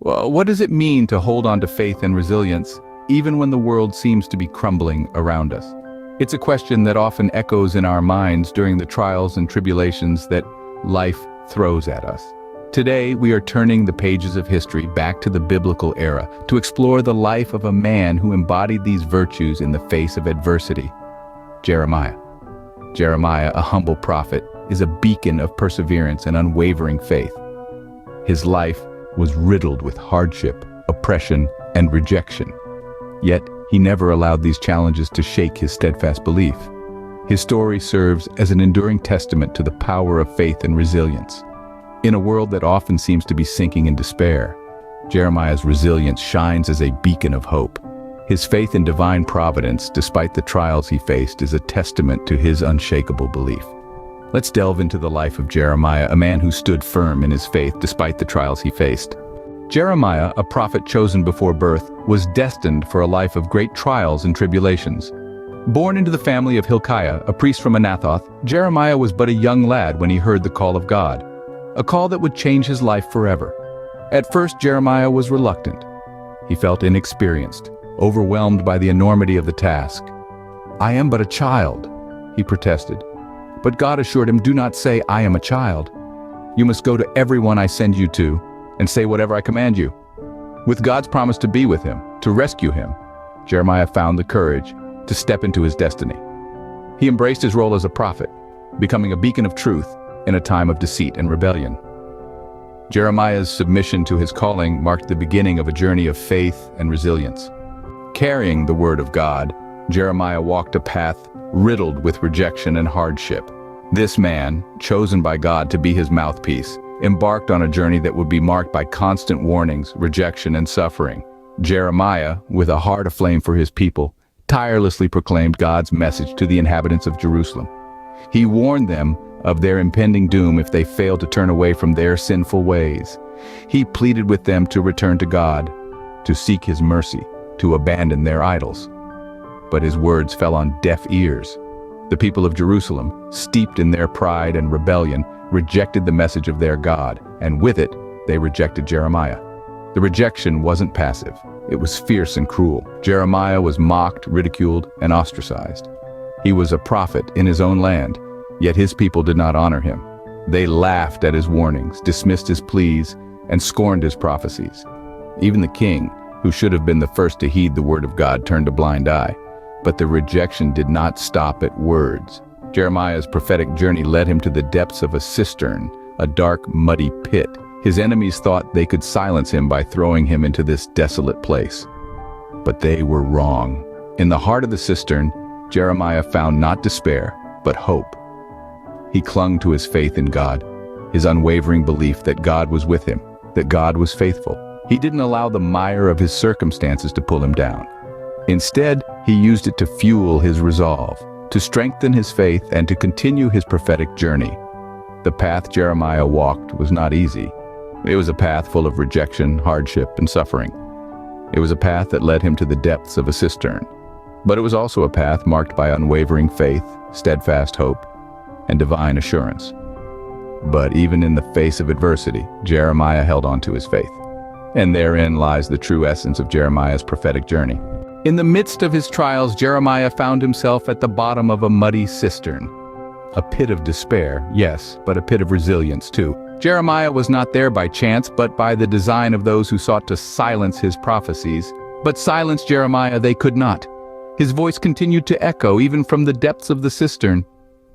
Well, what does it mean to hold on to faith and resilience, even when the world seems to be crumbling around us? It's a question that often echoes in our minds during the trials and tribulations that life throws at us. Today, we are turning the pages of history back to the biblical era to explore the life of a man who embodied these virtues in the face of adversity. Jeremiah. Jeremiah, a humble prophet, is a beacon of perseverance and unwavering faith. His life was riddled with hardship, oppression, and rejection. Yet, he never allowed these challenges to shake his steadfast belief. His story serves as an enduring testament to the power of faith and resilience. In a world that often seems to be sinking in despair, Jeremiah's resilience shines as a beacon of hope. His faith in divine providence, despite the trials he faced, is a testament to his unshakable belief. Let's delve into the life of Jeremiah, a man who stood firm in his faith despite the trials he faced. Jeremiah, a prophet chosen before birth, was destined for a life of great trials and tribulations. Born into the family of Hilkiah, a priest from Anathoth, Jeremiah was but a young lad when he heard the call of God, a call that would change his life forever. At first, Jeremiah was reluctant. He felt inexperienced, overwhelmed by the enormity of the task. "I am but a child," he protested. But God assured him, "Do not say, 'I am a child.' You must go to everyone I send you to and say whatever I command you." With God's promise to be with him, to rescue him, Jeremiah found the courage to step into his destiny. He embraced his role as a prophet, becoming a beacon of truth in a time of deceit and rebellion. Jeremiah's submission to his calling marked the beginning of a journey of faith and resilience. Carrying the word of God, Jeremiah walked a path riddled with rejection and hardship. This man, chosen by God to be his mouthpiece, embarked on a journey that would be marked by constant warnings, rejection, and suffering. Jeremiah, with a heart aflame for his people, tirelessly proclaimed God's message to the inhabitants of Jerusalem. He warned them of their impending doom if they failed to turn away from their sinful ways. He pleaded with them to return to God, to seek his mercy, to abandon their idols. But his words fell on deaf ears. The people of Jerusalem, steeped in their pride and rebellion, rejected the message of their God, and with it, they rejected Jeremiah. The rejection wasn't passive. It was fierce and cruel. Jeremiah was mocked, ridiculed, and ostracized. He was a prophet in his own land, yet his people did not honor him. They laughed at his warnings, dismissed his pleas, and scorned his prophecies. Even the king, who should have been the first to heed the word of God, turned a blind eye. But the rejection did not stop at words. Jeremiah's prophetic journey led him to the depths of a cistern, a dark, muddy pit. His enemies thought they could silence him by throwing him into this desolate place. But they were wrong. In the heart of the cistern, Jeremiah found not despair, but hope. He clung to his faith in God, his unwavering belief that God was with him, that God was faithful. He didn't allow the mire of his circumstances to pull him down. Instead, he used it to fuel his resolve, to strengthen his faith, and to continue his prophetic journey. The path Jeremiah walked was not easy. It was a path full of rejection, hardship, and suffering. It was a path that led him to the depths of a cistern. But it was also a path marked by unwavering faith, steadfast hope, and divine assurance. But even in the face of adversity, Jeremiah held on to his faith. And therein lies the true essence of Jeremiah's prophetic journey. In the midst of his trials, Jeremiah found himself at the bottom of a muddy cistern. A pit of despair, yes, but a pit of resilience too. Jeremiah was not there by chance, but by the design of those who sought to silence his prophecies. But silence Jeremiah they could not. His voice continued to echo even from the depths of the cistern.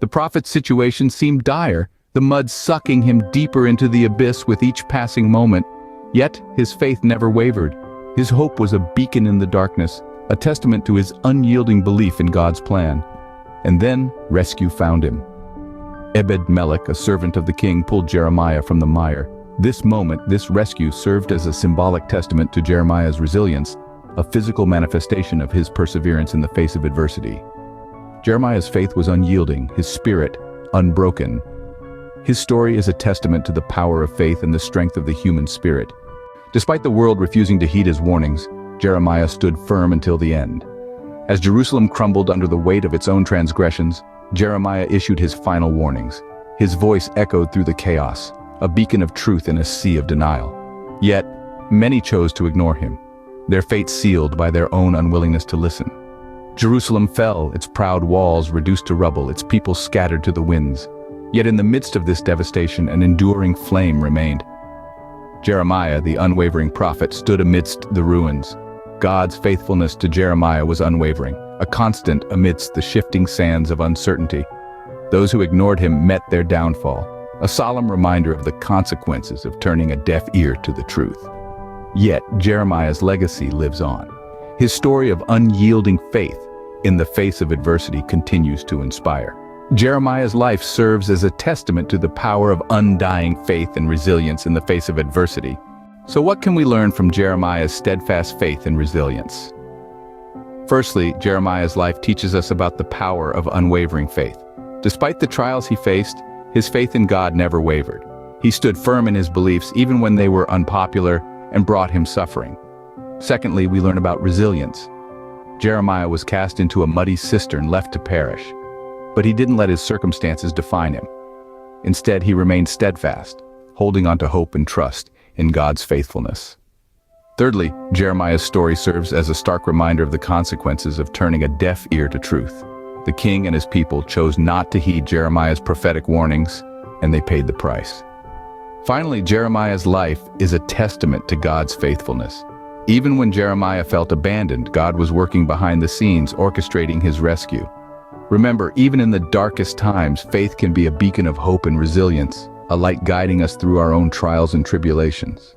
The prophet's situation seemed dire, the mud sucking him deeper into the abyss with each passing moment. Yet his faith never wavered. His hope was a beacon in the darkness, a testament to his unyielding belief in God's plan. And then rescue found him. Ebed-Melech, a servant of the king, pulled Jeremiah from the mire. This moment, this rescue, served as a symbolic testament to Jeremiah's resilience, a physical manifestation of his perseverance in the face of adversity. Jeremiah's faith was unyielding, his spirit unbroken. His story is a testament to the power of faith and the strength of the human spirit. Despite the world refusing to heed his warnings, Jeremiah stood firm until the end. As Jerusalem crumbled under the weight of its own transgressions, Jeremiah issued his final warnings. His voice echoed through the chaos, a beacon of truth in a sea of denial. Yet, Many chose to ignore him, their fate sealed by their own unwillingness to listen. Jerusalem fell, its proud walls reduced to rubble, its people scattered to the winds. Yet in the midst of this devastation, an enduring flame remained. Jeremiah, the unwavering prophet, stood amidst the ruins. God's faithfulness to Jeremiah was unwavering, a constant amidst the shifting sands of uncertainty. Those who ignored him met their downfall, a solemn reminder of the consequences of turning a deaf ear to the truth. Yet, Jeremiah's legacy lives on. His story of unyielding faith in the face of adversity continues to inspire. Jeremiah's life serves as a testament to the power of undying faith and resilience in the face of adversity. So what can we learn from Jeremiah's steadfast faith and resilience? Firstly, Jeremiah's life teaches us about the power of unwavering faith. Despite the trials he faced, his faith in God never wavered. He stood firm in his beliefs even when they were unpopular and brought him suffering. Secondly, we learn about resilience. Jeremiah was cast into a muddy cistern left to perish. But he didn't let his circumstances define him. Instead, he remained steadfast, holding on to hope and trust in God's faithfulness. Thirdly, Jeremiah's story serves as a stark reminder of the consequences of turning a deaf ear to truth. The king and his people chose not to heed Jeremiah's prophetic warnings, and they paid the price. Finally, Jeremiah's life is a testament to God's faithfulness. Even when Jeremiah felt abandoned, God was working behind the scenes, orchestrating his rescue. Remember, even in the darkest times, faith can be a beacon of hope and resilience, a light guiding us through our own trials and tribulations.